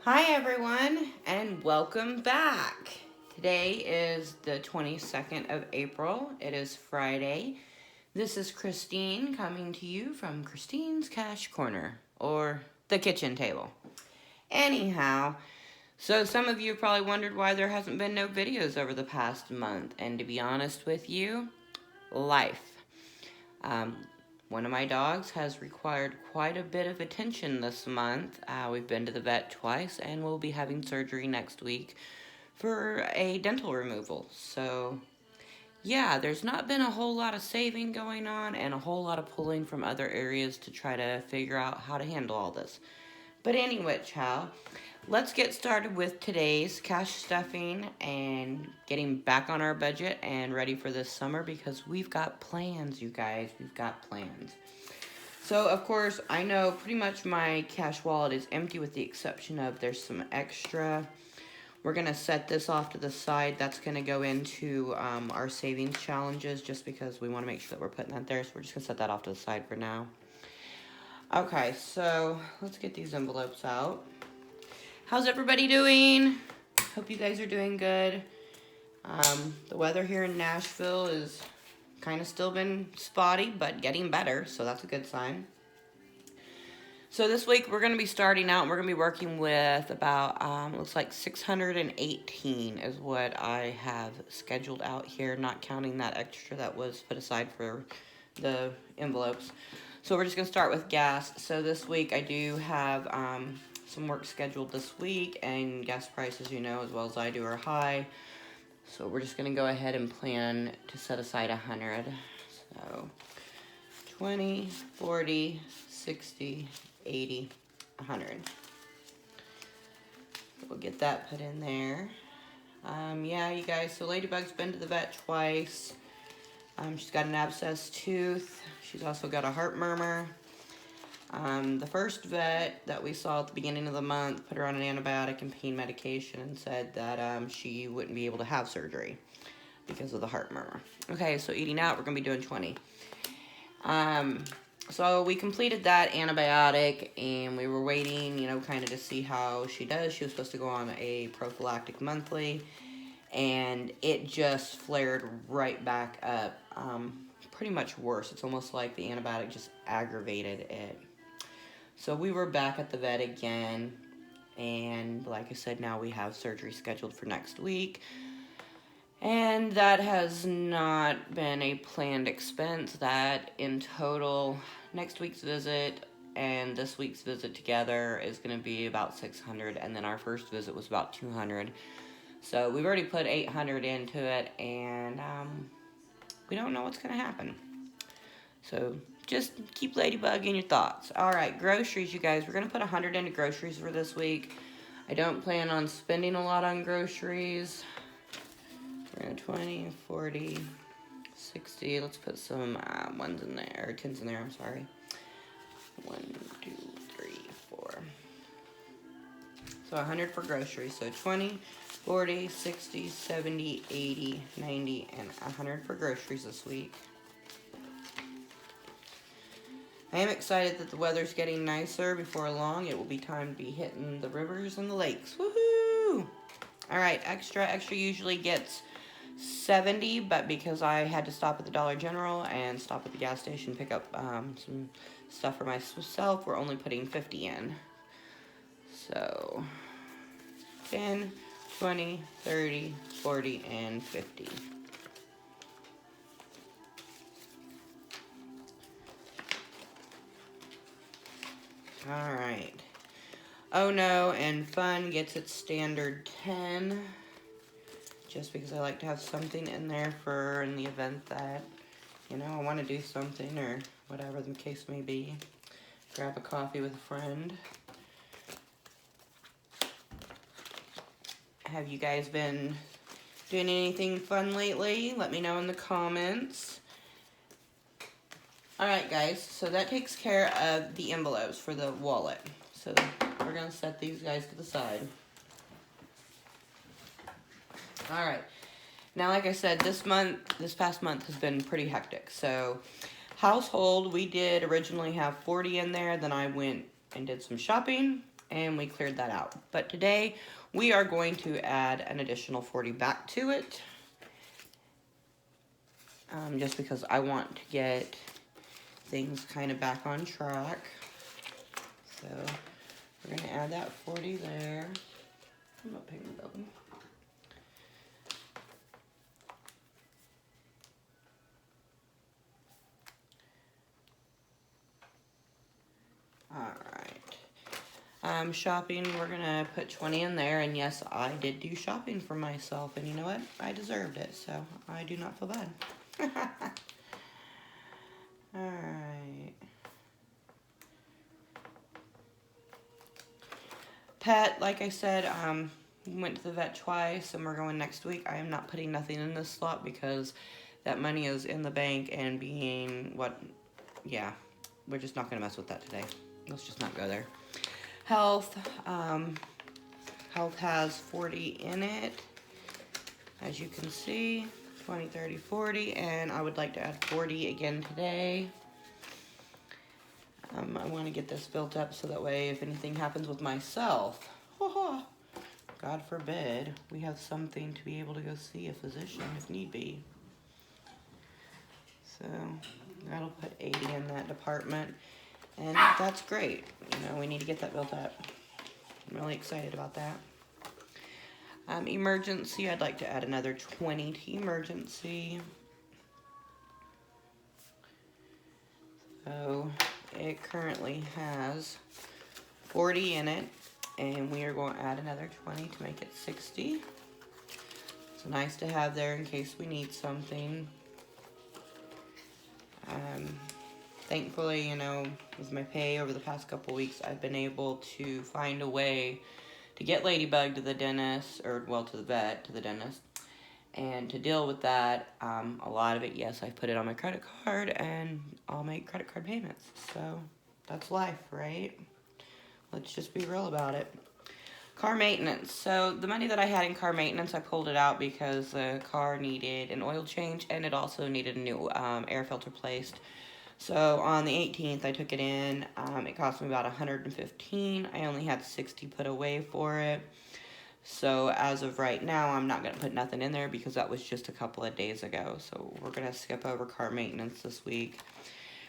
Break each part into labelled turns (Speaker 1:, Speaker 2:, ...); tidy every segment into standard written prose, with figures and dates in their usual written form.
Speaker 1: Hi everyone and welcome back. Today is the 22nd of April. It is Friday. This is Christine coming to you from Christine's Cash Corner or the kitchen table. Anyhow, so some of you probably wondered why there hasn't been no videos over the past month, and to be honest with you, life. One of my dogs has required quite a bit of attention this month. We've been to the vet twice and we'll be having surgery next week for a dental removal. So, yeah, there's not been a whole lot of saving going on and a whole lot of pulling from other areas to try to figure out how to handle all this. But anyway, child, let's get started with today's cash stuffing and getting back on our budget and ready for this summer because we've got plans, you guys. We've got plans. So, of course, I know pretty much my cash wallet is empty with the exception of there's some extra. We're going to set this off to the side. That's going to go into our savings challenges just because we want to make sure that we're putting that there. So we're just going to set that off to the side for now. Okay, so let's get these envelopes out. How's everybody doing? Hope you guys are doing good. The weather here in Nashville is kind of still been spotty, but getting better, so that's a good sign. So this week we're going to be starting out, and we're going to be working with about, looks like 618 is what I have scheduled out here, not counting that extra that was put aside for the envelopes. So we're just going to start with gas. So this week I do have some work scheduled this week, and gas prices, you know, as well as I do, are high. So we're just going to go ahead and plan to set aside 100. So 20, 40, 60, 80, 100. So we'll get that put in there. Yeah, you guys, so Ladybug's been to the vet twice. She's got an abscessed tooth. She's also got a heart murmur. The first vet that we saw at the beginning of the month put her on an antibiotic and pain medication and said that she wouldn't be able to have surgery because of the heart murmur. Okay, so eating out, we're going to be doing 20. So we completed that antibiotic and we were waiting, you know, kind of to see how she does. She was supposed to go on a prophylactic monthly, and it just flared right back up, pretty much worse. It's almost like the antibiotic just aggravated it. So we were back at the vet again, and like I said, now we have surgery scheduled for next week, and that has not been a planned expense. That in total, next week's visit and this week's visit together is going to be about $600, and then our first visit was about $200. So we've already put $800 into it, and we don't know what's going to happen. So just keep Ladybug in your thoughts. All right, groceries, you guys. We're going to put 100 into groceries for this week. I don't plan on spending a lot on groceries. We're going to 20, 40, 60. Let's put some ones in there, or tens in there, I'm sorry. 1, 2, 3, 4. So 100 for groceries. So 20, 40, 60, 70, 80, 90, and 100 for groceries this week. I am excited that the weather's getting nicer. Before long, it will be time to be hitting the rivers and the lakes. Woohoo! All right, extra usually gets 70, but because I had to stop at the Dollar General and stop at the gas station, pick up some stuff for myself, we're only putting 50 in. So 10, 20, 30, 40, and 50. All right. Oh no, and fun gets its standard 10. Just because I like to have something in there for in the event that, you know, I want to do something or whatever the case may be. Grab a coffee with a friend. Have you guys been doing anything fun lately? Let me know in the comments. Alright guys, so that takes care of the envelopes for the wallet. So we're going to set these guys to the side. Alright, now like I said, this past month has been pretty hectic. So household, we did originally have 40 in there, then I went and did some shopping. and we cleared that out. But today we are going to add an additional 40 back to it, just because I want to get things kind of back on track. So we're going to add that 40 there. I'm not paying the bill. Alright. Shopping, we're going to put 20 in there. And yes, I did do shopping for myself. And you know what? I deserved it. So I do not feel bad. Alright. Pet, like I said, went to the vet twice and we're going next week. I am not putting nothing in this slot because that money is in the bank and being what, yeah, we're just not going to mess with that today. Let's just not go there. Health, health has 40 in it, as you can see, 20, 30, 40, and I would like to add 40 again today. I want to get this built up so that way if anything happens with myself, God forbid, we have something to be able to go see a physician if need be. So that'll put 80 in that department, and that's great. You know, we need to get that built up. I'm really excited about that. Emergency, I'd like to add another 20 to emergency. So it currently has 40 in it, and we are going to add another 20 to make it 60. It's nice to have there in case we need something. Thankfully, you know, with my pay over the past couple weeks, I've been able to find a way to get Ladybug to the dentist, or well, to the vet, to the dentist. And to deal with that, a lot of it, yes, I put it on my credit card and I'll make credit card payments. So that's life, right? Let's just be real about it. Car maintenance. So the money that I had in car maintenance, I pulled it out because the car needed an oil change and it also needed a new air filter placed. So on the 18th, I took it in. It cost me about $115. I only had 60 put away for it. So as of right now, I'm not going to put nothing in there because that was just a couple of days ago. So we're going to skip over car maintenance this week.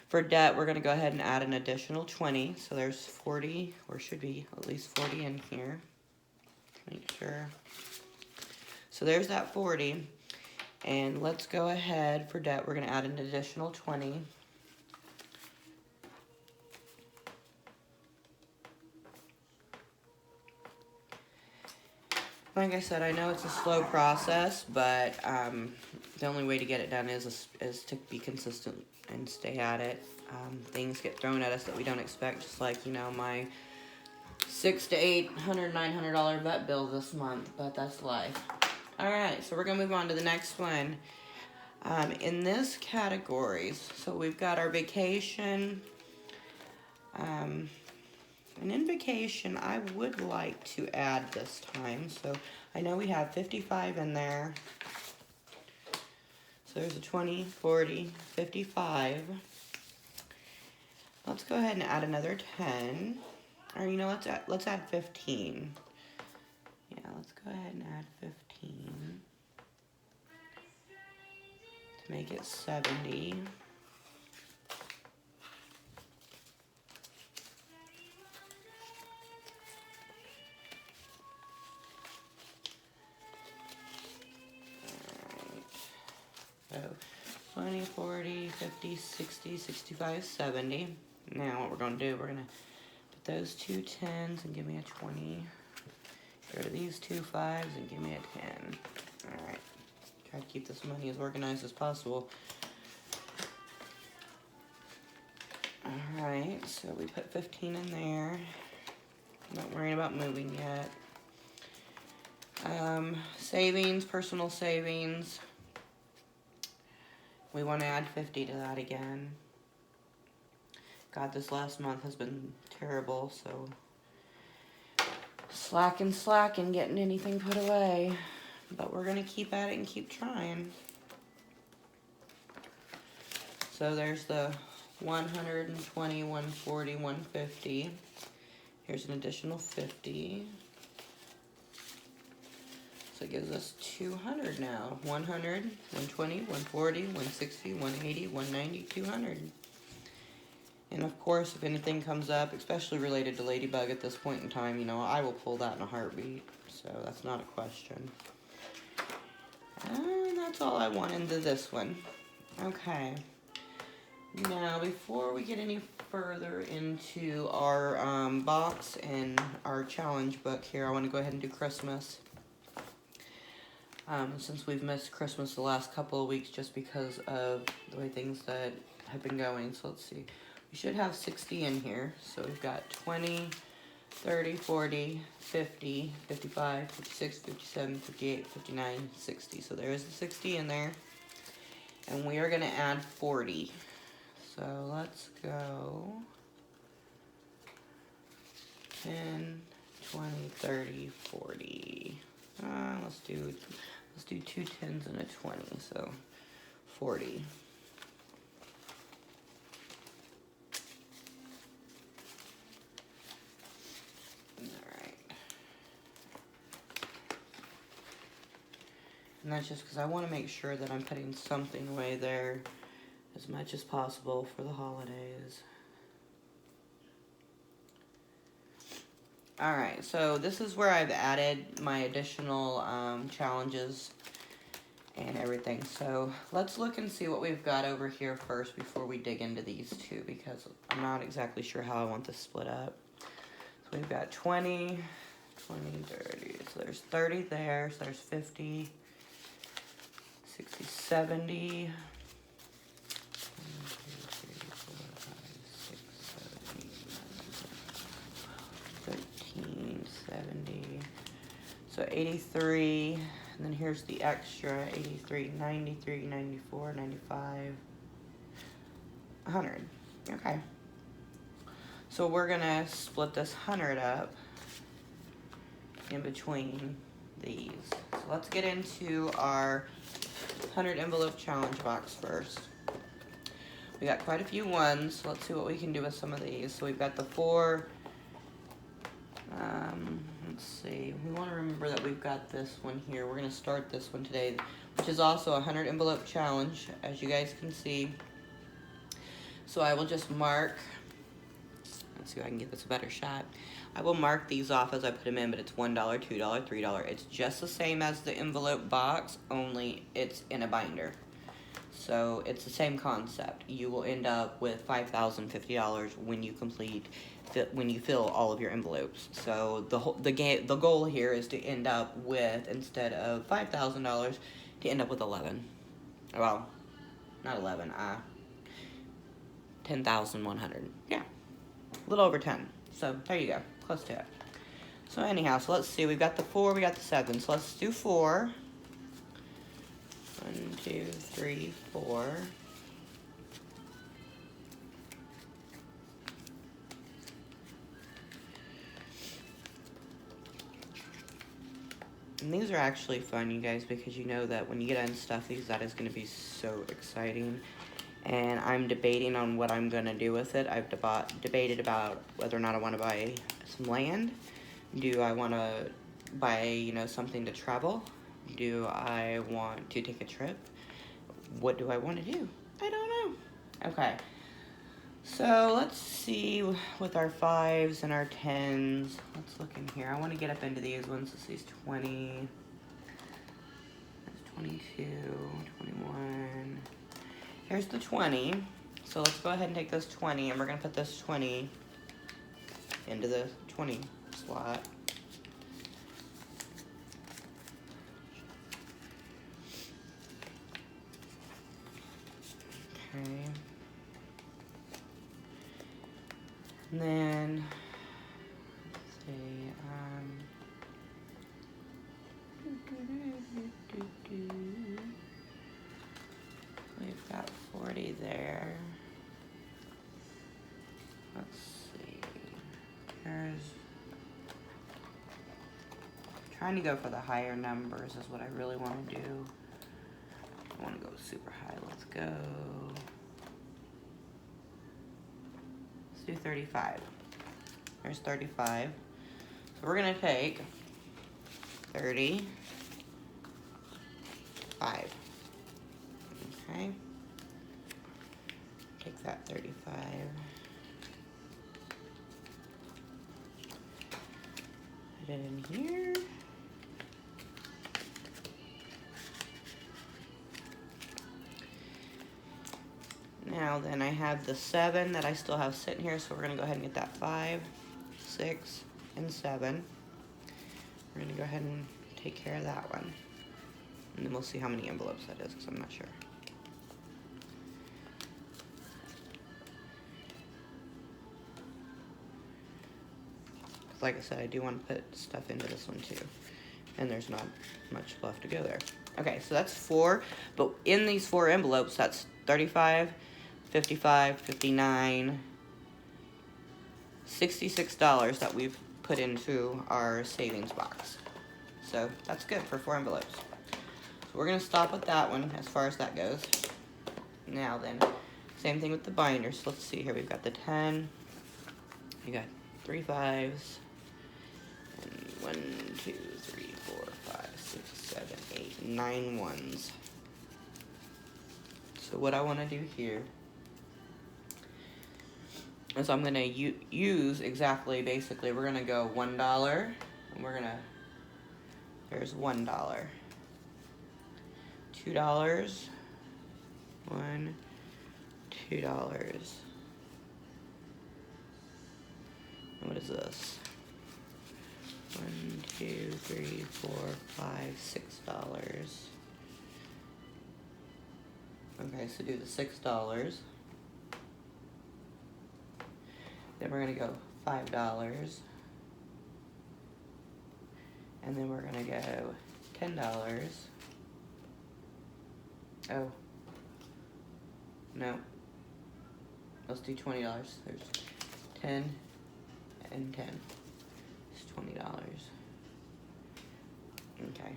Speaker 1: For debt, we're going to go ahead and add an additional 20. So there's 40, or should be at least 40 in here. Make sure. So there's that 40. And let's go ahead for debt. We're going to add an additional 20. Like I said, I know it's a slow process, but the only way to get it done is to be consistent and stay at it. Things get thrown at us that we don't expect, just like, you know, my $600 to $800, $900 vet bill this month, but that's life. All right, so we're going to move on to the next one. In this categories, so we've got our vacation. And in vacation, I would like to add this time. So I know we have 55 in there. So there's a 20, 40, 55. Let's go ahead and add another 10. Or, you know, let's add 15. Yeah, let's go ahead and add 15 to make it 70. So 20, 40, 50, 60, 65, 70. Now what we're going to do, we're going to put those two 10s and give me a 20. Get rid of these two 5s and give me a 10. Alright. Try to keep this money as organized as possible. Alright, so we put 15 in there. Not worrying about moving yet. Savings, personal savings. We want to add 50 to that again. God, this last month has been terrible, so slacking, getting anything put away. But we're going to keep at it and keep trying. So there's the 120, 140, 150. Here's an additional 50. So it gives us 200 now. 100, 120, 140, 160, 180, 190, 200. And of course, if anything comes up, especially related to Ladybug at this point in time, you know, I will pull that in a heartbeat. So that's not a question. And that's all I want into this one. Okay. Now, before we get any further into our box and our challenge book here, I want to go ahead and do Christmas. Since we've missed Christmas the last couple of weeks just because of the way things that have been going. So let's see. We should have 60 in here. So we've got 20, 30, 40, 50, 55, 56, 57, 58, 59, 60. So there's the 60 in there. And we are going to add 40. So let's go 10, 20, 30, 40. Let's do 2 10s and a 20, so 40. And that's just because I want to make sure that I'm putting something away there as much as possible for the holidays. Alright, so this is where I've added my additional challenges and everything. So let's look and see what we've got over here first before we dig into these two, because I'm not exactly sure how I want this split up. So we've got 20, 20, 30. So there's 30 there, so there's 50, 60, 70. 70, so 83, and then here's the extra 83, 93, 94, 95, 100. Okay, so we're gonna split this 100 up in between these. So let's get into our 100 envelope challenge box first. We got quite a few ones, so let's see what we can do with some of these. So we've got the 4. Let's see, we want to remember that we've got this one here. We're going to start this one today, which is also a 100 envelope challenge, as you guys can see. So I will just mark, let's see if I can get this a better shot. I will mark these off as I put them in, but it's $1, $2, $3. It's just the same as the envelope box, only it's in a binder. So it's the same concept. You will end up with $5,050 when you fill all of your envelopes. So the goal here is to end up with, instead of $5,000, to end up with 11. Well, not 11. 10,100. Yeah, a little over 10. So there you go, close to it. So anyhow, so let's see. We've got the 4, we got the 7. So let's do 4. 1, 2, 3, 4. And these are actually fun, you guys, because you know that when you get unstuff these, that is going to be so exciting. And I'm debating on what I'm going to do with it. I've debated about whether or not I want to buy some land. Do I want to buy, you know, something to travel? Do I want to take a trip? What do I want to do? I don't know. Okay. So let's see with our 5s and our 10s. Let's look in here. I want to get up into these ones. This is 20. That's 22, 21. Here's the 20. So let's go ahead and take this 20, and we're going to put this 20 into the 20 slot. Okay. And then, let's see, we've got 40 there. Let's see, trying to go for the higher numbers is what I really want to do. I want to go super high. Let's go. Let's do 35. There's 35. So we're gonna take 35. Okay. Take that 35. Put it in here. Now then I have the 7 that I still have sitting here, so we're gonna go ahead and get that 5, 6, and 7. We're gonna go ahead and take care of that one. And then we'll see how many envelopes that is, because I'm not sure. Like I said, I do want to put stuff into this one too. And there's not much left to go there. Okay, so that's 4. But in these 4 envelopes, that's 35, 55, 59, $66 that we've put into our savings box. So that's good for 4 envelopes. So we're going to stop with that one as far as that goes. Now then, same thing with the binders. Let's see here. We've got the 10. We got 3 5s. And 1, 2, 3, 4, 5, 6, 7, 8, 9 1s. So what I want to do here is I'm going to use exactly, basically, we're going to go $1, and we're going to, there's $1. $2, 1, $2. And what is this? 1, 2, 3, 4, 5, $6. Okay, so do the $6. Then we're gonna go $5. And then we're gonna go $10. Oh. No. Let's do $20. There's 10 and 10. It's $20. Okay.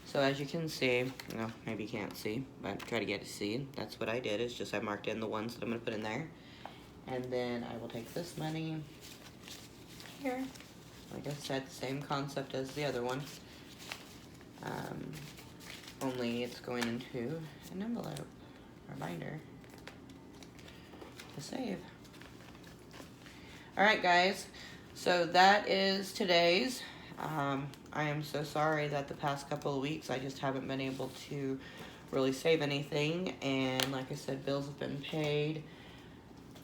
Speaker 1: So as you can see, well, maybe you can't see, but try to get to see. That's what I did, is just I marked in the ones that I'm gonna put in there. And then I will take this money here. Like I said, same concept as the other one. Only it's going into an envelope or a binder to save. Alright guys, so that is today's. I am so sorry that the past couple of weeks I just haven't been able to really save anything, and like I said, bills have been paid.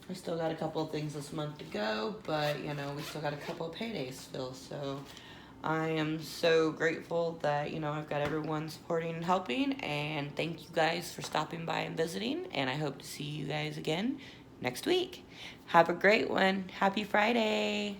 Speaker 1: I still got a couple of things this month to go, but you know, we still got a couple of paydays still, so I am so grateful that, you know, I've got everyone supporting and helping, and thank you guys for stopping by and visiting, and I hope to see you guys again next week. Have a great one. Happy Friday.